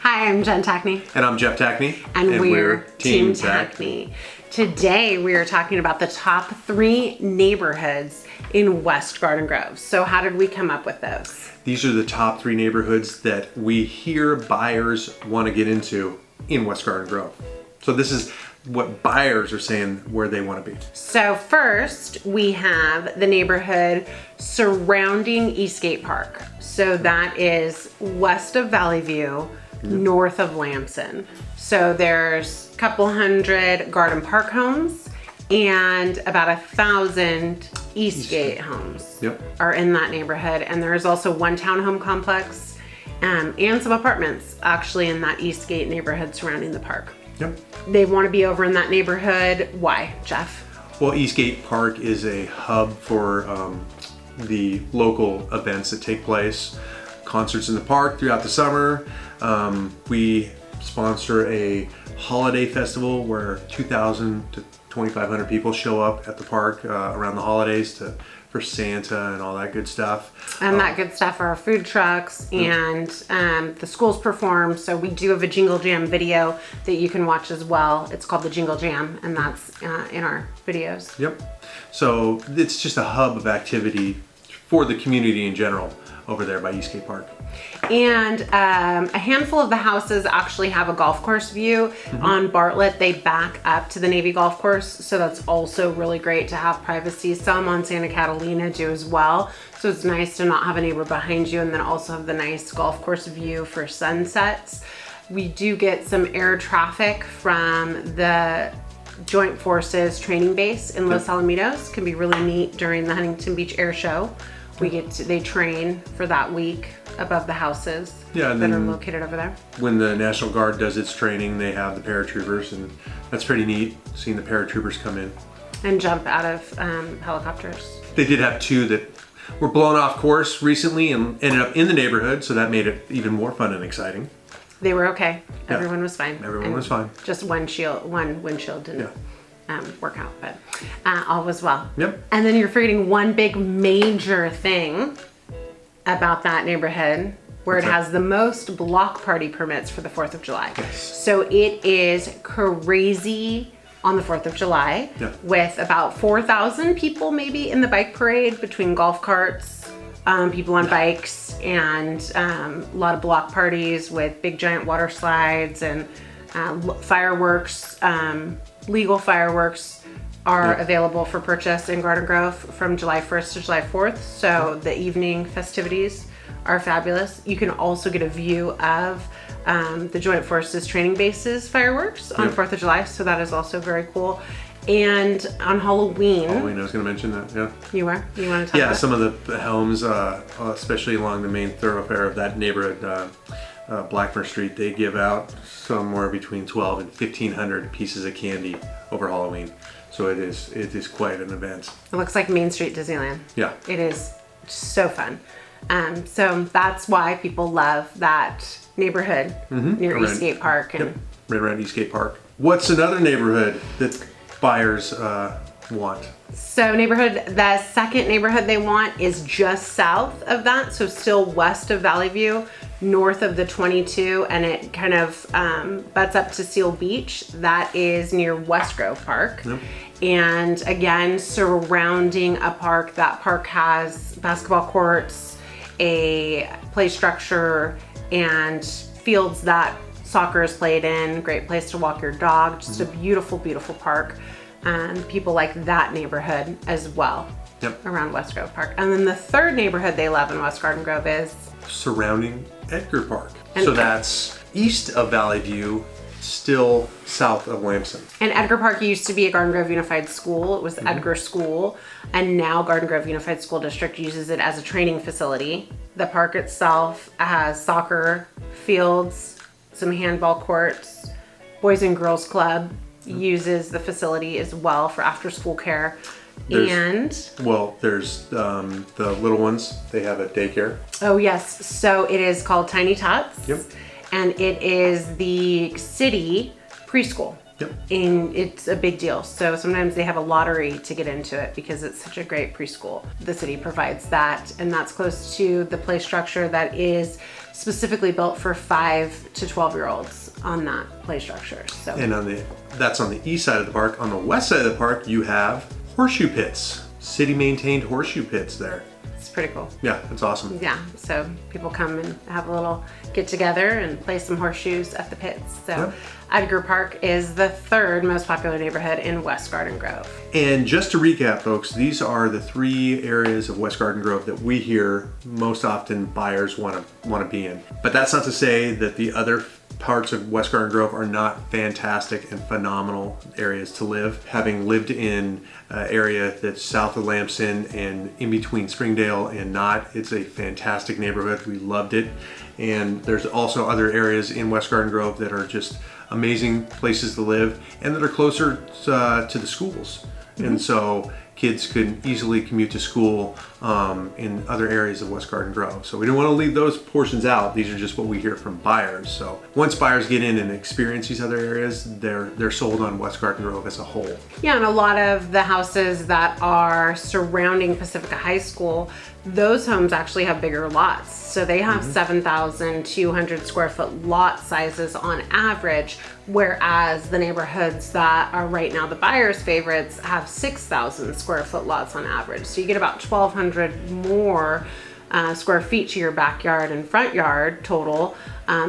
Hi, I'm Jen Tackney. And I'm Jeff Tackney. And we're TeamTackney. Today we are talking about the top 3 neighborhoods in West Garden Grove. So how did we come up with those? These are the top 3 neighborhoods that we hear buyers want to get into in West Garden Grove. So this is what buyers are saying where they want to be. So first we have the neighborhood surrounding Eastgate Park. So that is west of Valley View, north of Lamson. So there's a couple hundred Garden Park homes and about 1,000 Eastgate homes are in that neighborhood. And there's also one townhome complex and some apartments actually in that Eastgate neighborhood surrounding the park. They want to be over in that neighborhood. Why, Jeff? Well, Eastgate Park is a hub for the local events that take place. Concerts in the park throughout the summer. We sponsor a holiday festival where 2,000 to 2,500 people show up at the park around the holidays for Santa and all that good stuff. And that good stuff are food trucks and the schools perform. So we do have a Jingle Jam video that you can watch as well. It's called the Jingle Jam, and that's in our videos. So it's just a hub of activity for the community in general over there by Eastgate Park. And a handful of the houses actually have a golf course view. On Bartlett, they back up to the Navy golf course. So that's also really great to have privacy. Some on Santa Catalina do as well. So it's nice to not have a neighbor behind you and then also have the nice golf course view for sunsets. We do get some air traffic from the Joint Forces training base in Los Alamitos. Can be really neat during the Huntington Beach Air Show. They train for that week above the houses that are located over there. When the National Guard does its training, they have the paratroopers, and that's pretty neat, seeing the paratroopers come in. And jump out of helicopters. They did have 2 that were blown off course recently and ended up in the neighborhood, so that made it even more fun and exciting. They were okay. Everyone was fine. Everyone was fine. Just one windshield didn't work out, but all was well. And then you're forgetting one big major thing about that neighborhood where it has the most block party permits for the 4th of July. So it is crazy on the 4th of July with about 4,000 people maybe in the bike parade between golf carts, people on bikes, and a lot of block parties with big giant water slides and fireworks. Legal fireworks are available for purchase in Garden Grove from July 1st to July 4th. So the evening festivities are fabulous. You can also get a view of the Joint Forces training base's fireworks on 4th of July. So that is also very cool. And on Halloween, I was going to mention that, You want to talk about some of the homes, especially along the main thoroughfare of that neighborhood, Blackmer Street, they give out somewhere between 1,200 and 1,500 pieces of candy over Halloween. So it is quite an event. It looks like Main Street Disneyland. It is so fun. So that's why people love that neighborhood near Eastgate Park. And right around Eastgate Park. What's another neighborhood that buyers want? So the second neighborhood they want is just south of that. So still west of Valley View, north of the 22, and it kind of butts up to Seal Beach. That is near West Grove Park. And again, surrounding a park. That park has basketball courts, a play structure, and fields that soccer is played in. Great place to walk your dog. Just a beautiful, beautiful park. And people like that neighborhood as well around West Grove Park. And then the third neighborhood they love in West Garden Grove is surrounding Edgar Park. So that's east of Valley View, still south of Lamson. And Edgar Park used to be a Garden Grove Unified School. It was Edgar School, and now Garden Grove Unified School District uses it as a training facility. The park itself has soccer fields, some handball courts, Boys and Girls Club uses the facility as well for after school care. There's the little ones, they have a daycare. Oh yes, so it is called Tiny Tots. And it is the city preschool. And it's a big deal. So sometimes they have a lottery to get into it because it's such a great preschool. The city provides that, and that's close to the play structure that is specifically built for 5 to 12-year-olds on that play structure. So. And that's on the east side of the park. On the west side of the park, you have horseshoe pits, city-maintained horseshoe pits there. It's pretty cool. Yeah, it's awesome. Yeah, so people come and have a little get together and play some horseshoes at the pits. So Yep. Edgar Park is the 3rd most popular neighborhood in West Garden Grove. And just to recap, folks, these are the 3 areas of West Garden Grove that we hear most often buyers want to be in. But that's not to say that the other parts of West Garden Grove are not fantastic and phenomenal areas to live. Having lived in an area that's south of Lamson and in between Springdale and Knott, it's a fantastic neighborhood. We loved it. And there's also other areas in West Garden Grove that are just amazing places to live and that are closer to the schools. And so kids could easily commute to school in other areas of West Garden Grove. So we don't want to leave those portions out. These are just what we hear from buyers. So once buyers get in and experience these other areas, they're sold on West Garden Grove as a whole. Yeah, and a lot of the houses that are surrounding Pacifica High School, those homes actually have bigger lots. So they have 7,200 square foot lot sizes on average, whereas the neighborhoods that are right now the buyers' favorites have 6,000 square foot lots on average. So you get about 1,200 more square feet to your backyard and front yard total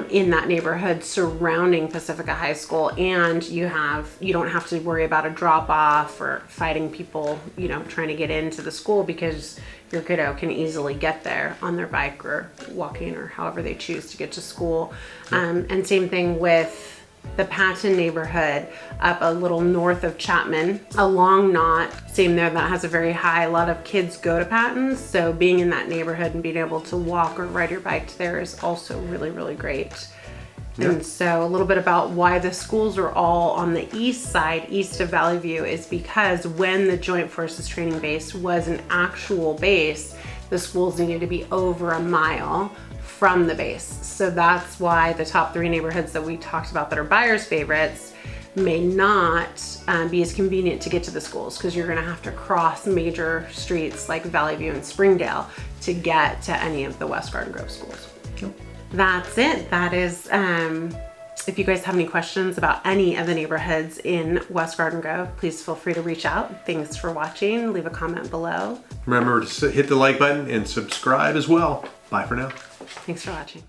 in that neighborhood surrounding Pacifica High School, and you don't have to worry about a drop off or fighting people, trying to get into the school, because your kiddo can easily get there on their bike or walking or however they choose to get to school. And same thing with the Patton neighborhood up a little north of Chapman along Knott. Same there, that has a very high, a lot of kids go to Patton, so being in that neighborhood and being able to walk or ride your bike there is also really, really great. And so a little bit about why the schools are all on the east side, east of Valley View, is because when the Joint Forces Training Base was an actual base, the schools needed to be over a mile from the base. So that's why the top 3 neighborhoods that we talked about that are buyers' favorites may not be as convenient to get to the schools, because you're gonna have to cross major streets like Valley View and Springdale to get to any of the West Garden Grove schools. That's it. That is, if you guys have any questions about any of the neighborhoods in West Garden Grove, please feel free to reach out. Thanks for watching. Leave a comment below. Remember to hit the like button and subscribe as well. Bye for now. Thanks for watching.